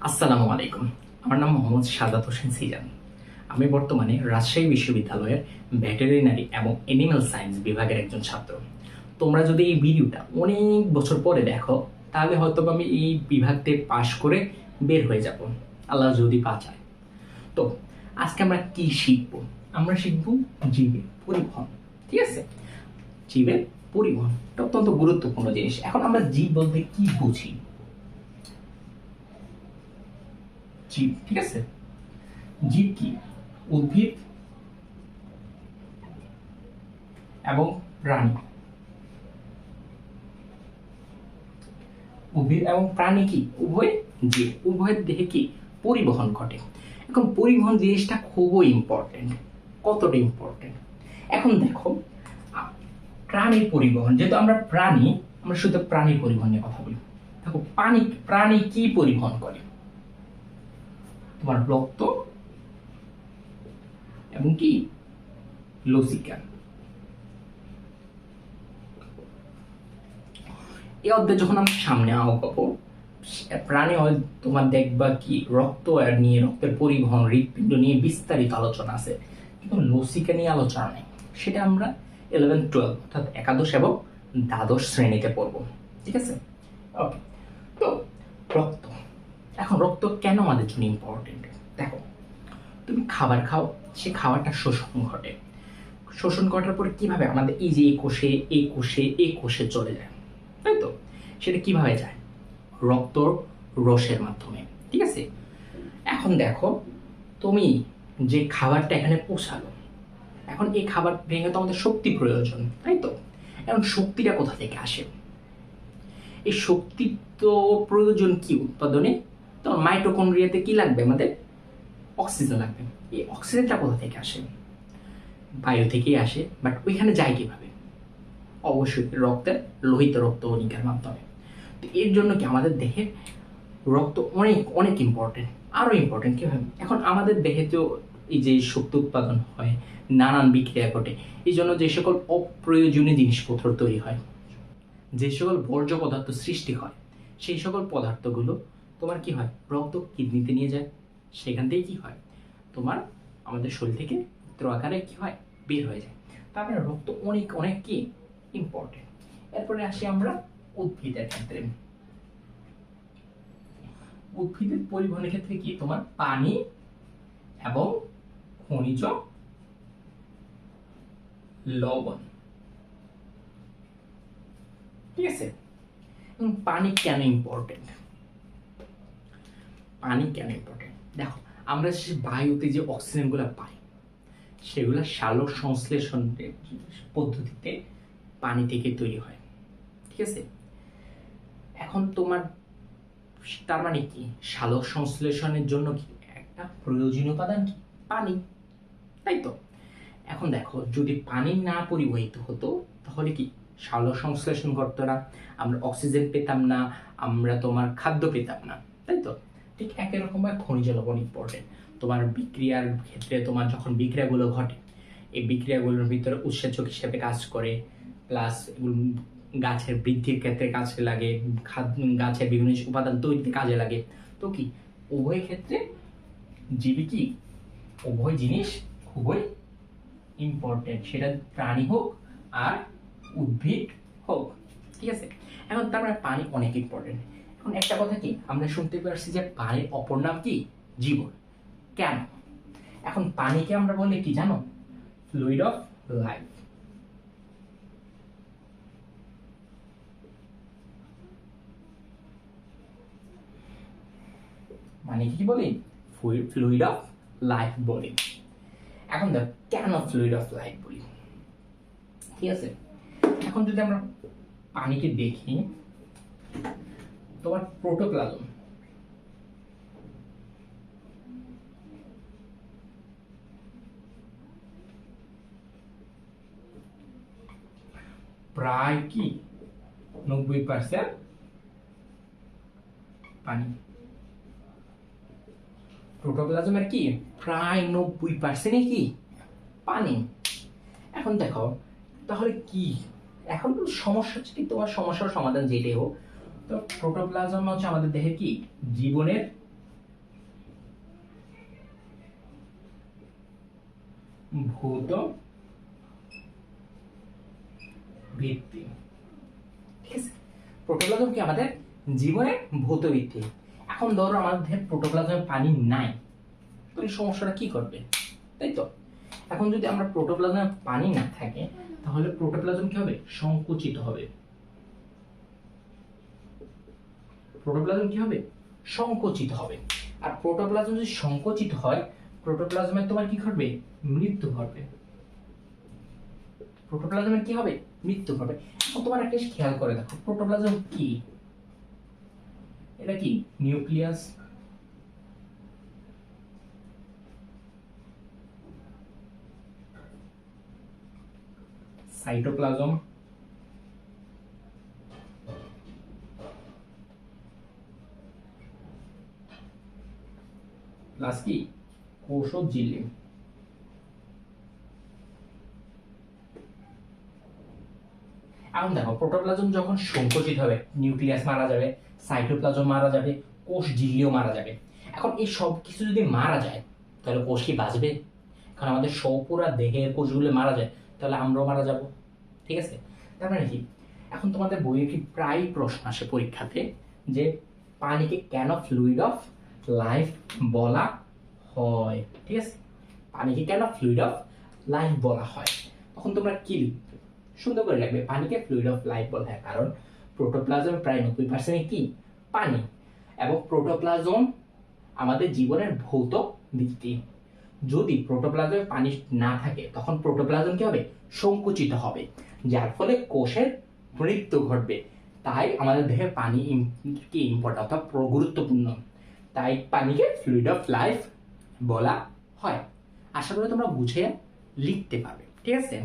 আসসালামু আলাইকুম। আমার নাম মোহাম্মদ সাদাত হোসেন সিজান। আমি বর্তমানে রাজশাহী বিশ্ববিদ্যালয়ের ভেটেরিনারি এবং এনিম্যাল সায়েন্স বিভাগের একজন ছাত্র। তোমরা যদি এই ভিডিওটা অনেক বছর পরে দেখো, তাহলে হয়তো আমি এই বিভাগতে পাশ করে বের হয়ে যাব, আল্লাহ যদি বাঁচায়। তো আজকে আমরা কি শিখব? আমরা শিখব জীবের পরিবহন। ঠিক আছে, জীবের পরিবহন এটা অত্যন্ত গুরুত্বপূর্ণ জিনিস। এখন আমরা জীব বলতে কি বুঝি? জীব, ঠিক আছে, জীব কি? উদ্ভিদ এবং প্রাণী। উদ্ভিদ এবং প্রাণী কি উভয় জীব, উভয়ের দেহে কি পরিবহন ঘটে। এখন পরিবহন জিনিসটা খুবই ইম্পর্টেন্ট। কতটা ইম্পর্টেন্ট এখন দেখো, প্রাণীর পরিবহন, যেহেতু আমরা প্রাণী, আমরা শুধু প্রাণীর পরিবহন নিয়ে কথা বলি। দেখো প্রাণী কি পরিবহন করে? তোমার রক্ত এবং কি লসিকা। এই অধ্যায় যখন আমরা সামনে আগাবো, প্রাণী তোমার দেখবা কি রক্ত আর নিয়ে, রক্তের পরিবহন, হৃৎপিণ্ড নিয়ে বিস্তারিত আলোচনা আছে, কিন্তু লসিকা নিয়ে আলোচনা নেই। সেটা আমরা 11-12 অর্থাৎ একাদশ এবং দ্বাদশ শ্রেণীতে পড়বো। ঠিক আছে, ওকে। তো রক্ত, এখন রক্ত কেন আমাদের জন্য ইম্পর্টেন্ট? দেখো, তুমি খাবার খাও, সে খাবারটা শোষণ ঘটে। শোষণ ঘটার পরে কিভাবে আমাদের এই যে এই কোষে চলে যায়, তাই তো? সেটা কিভাবে যায়? রক্ত রসের মাধ্যমে। ঠিক আছে, এখন দেখো, তুমি যে খাবারটা এখানে পৌঁছালো, এখন এই খাবার ভেঙে তো আমাদের শক্তি প্রয়োজন, তাই তো? এখন শক্তিটা কোথা থেকে আসে? এই শক্তি তো প্রয়োজন কি উৎপাদনে? তোমার মাইটোকন্ড্রিয়াতে কি লাগবে? আমাদের অক্সিজেন লাগবে। এই অক্সিজেনটা কোথা থেকে আসে? বায়ু থেকেই আসে, বাট ওইখানে যায় কিভাবে? অবশ্যই রক্তের লোহিত রক্ত কণিকার মাধ্যমে। তো এর জন্য কি আমাদের দেহে রক্ত অনেক অনেক ইম্পর্টেন্ট, আরো ইম্পর্টেন্ট কিভাবে? এখন আমাদের দেহে তো এই যে শক্তি উৎপাদন হয়, নানান বিক্রিয়া ঘটে, এই জন্য যে সকল অপ্রয়োজনীয় জিনিসপত্র তৈরি হয়, যে সকল বর্জ্য পদার্থ সৃষ্টি হয়, সেই সকল পদার্থগুলো তোমার কি হয়? রক্ত কিডনিতে নিয়ে যায়, সেখান থেকে কি হয়? তোমার আমাদের শরীর থেকে মূত্র আকারে কি হয়? বের হয়ে যায়। তারপরে রক্ত অনেক অনেক কি ইম্পর্টেন্ট। এরপরে আসি আমরা উদ্ভিদের ক্ষেত্রে। উদ্ভিদের পরিবহনের ক্ষেত্রে কি তোমার পানি এবং খনিজ লবণ। ঠিক আছে, পানি কেন ইম্পর্টেন্ট? পানি কেন ইম্পর্টেন্ট দেখো, আমরা যে বায়ুতে যে অক্সিজেন গুলা পাই, সেগুলা সালোক সংশ্লেষণের পদ্ধতিতে পানি থেকে তৈরি হয়। ঠিক আছে, এখন তোমার তার মানে কি সালোক সংশ্লেষণের জন্য কি একটা প্রয়োজনীয় উপাদান কি? পানি, তাই তো? এখন দেখো, যদি পানি না পরিবাহিত হতো, তাহলে কি সালোক সংশ্লেষণ ঘটতো না, আমরা অক্সিজেন পেতাম না, আমরা তোমার খাদ্য পেতাম না, তাই তো? ঠিক একই রকম খনিজ লবণ ইম্পর্টেন্ট। তোমার বিক্রিয়ার ক্ষেত্রে তোমার যখন বিক্রিয়াগুলো ঘটে, এই বিক্রিয়াগুলোর ভিতরে উৎসেচক হিসেবে কাজ করে, প্লাস গাছের বৃদ্ধির ক্ষেত্রে কাজে লাগে, গাছের বিভিন্ন উপাদান তৈরিতে কাজে লাগে। তো কি উভয় ক্ষেত্রে জীবে কি উভয় জিনিস খুবই ইম্পর্টেন্ট, সেটা প্রাণী হোক আর উদ্ভিদ হোক। ঠিক আছে, এখন তার মানে পানি অনেক ইম্পর্টেন্ট। এখন একটা কথা কি আমরা শুনতে পারছি যে পানির অপর নাম কি? জীবন। কেন? এখন পানিকে আমরা বলি কি জানো? Fluid of life. মানে কি বলি? ফ্লুইড অফ লাইফ বলি। এখন দেখ কেন ফ্লুইড অফ লাইফ বলি। ঠিক আছে, এখন যদি আমরা পানিকে দেখি, তোমার প্রোটোপ্লাজম, প্রায় কি 90% পানি। প্রোটোপ্লাজমের কি প্রায় 90% কি পানি। এখন দেখো, তাহলে কি এখন সমস্যা হচ্ছে কি, তোমার সমস্যার সমাধান যেটাই হোক, তো প্রোটোপ্লাজম হচ্ছে আমাদের দেহে কি জীবনের ভৌত ভিত্তি। ঠিক আছে, প্রোটোপ্লাজম কি আমাদের জীবনের ভৌত ভিত্তি। এখন ধরো আমাদের প্রোটোপ্লাজমে পানি নাই, তো এই সমস্যাটা কি করবে, তাই তো? এখন যদি আমরা প্রোটোপ্লাজমে পানি না থাকে তাহলে প্রোটোপ্লাজম কি হবে, সংকুচিত হবে। প্রোটোপ্লাজম কি হবে, সংকুচিত হবে। আর প্রোটোপ্লাজম যদি সংকুচিত হয়, প্রোটোপ্লাজমের তোমার কি ঘটবে, মৃত্যু ঘটবে। প্রোটোপ্লাজমের কি হবে, মৃত্যু ঘটবে। এখন তোমার একটা জিনিস খেয়াল করে দেখো, প্রোটোপ্লাজম কি, এটা কি নিউক্লিয়াস, সাইটোপ্লাজম, প্লাস কি কোষ ও ঝিল্লি। এখন দেখো, প্রোটোপ্লাজম যখন সংকুচিত হবে, নিউক্লিয়াস মারা যাবে, সাইটোপ্লাজম মারা যাবে, কোষ ঝিল্লিও মারা যাবে। এখন এই সব কিছু যদি মারা যায় তাহলে কোষ কি বাঁচবে? কারণ আমাদের পুরা দেহের কোষগুলো মারা যায়, তাহলে আমরাও মারা যাব। ঠিক আছে, তার মানে কি, এখন তোমাদের বইয়ে কি প্রায় প্রশ্ন আসে পরীক্ষাতে যে পানিকে কেন ফ্লুইড অফ লাইফ বলা হয়। ঠিক আছে, পানিকে কেন ফ্লুইড অফ লাইফ বলা হয়, তখন তোমরা কি লিখবে, সুন্দর করে লিখবে পানিকে ফ্লুইড অফ লাইফ বলা হয় কারণ প্রোটোপ্লাজম প্রায় 90% কি পানি, এবং প্রোটোপ্লাজম আমাদের জীবনের ভৌত ভিত্তি। যদি প্রোটোপ্লাজমে পানি না থাকে তখন প্রোটোপ্লাজম কি হবে, সংকুচিত হবে, যার ফলে কোষের মৃত্যু ঘটবে। তাই আমাদের দেহে পানি কি ইম্পর্টেন্ট, অর্থাৎ গুরুত্বপূর্ণ। তাই পানিকে ফ্লুইড অফ লাইফ বলা হয়। আশা করি তোমরা বুঝে লিখতে পারবে। ঠিক আছে।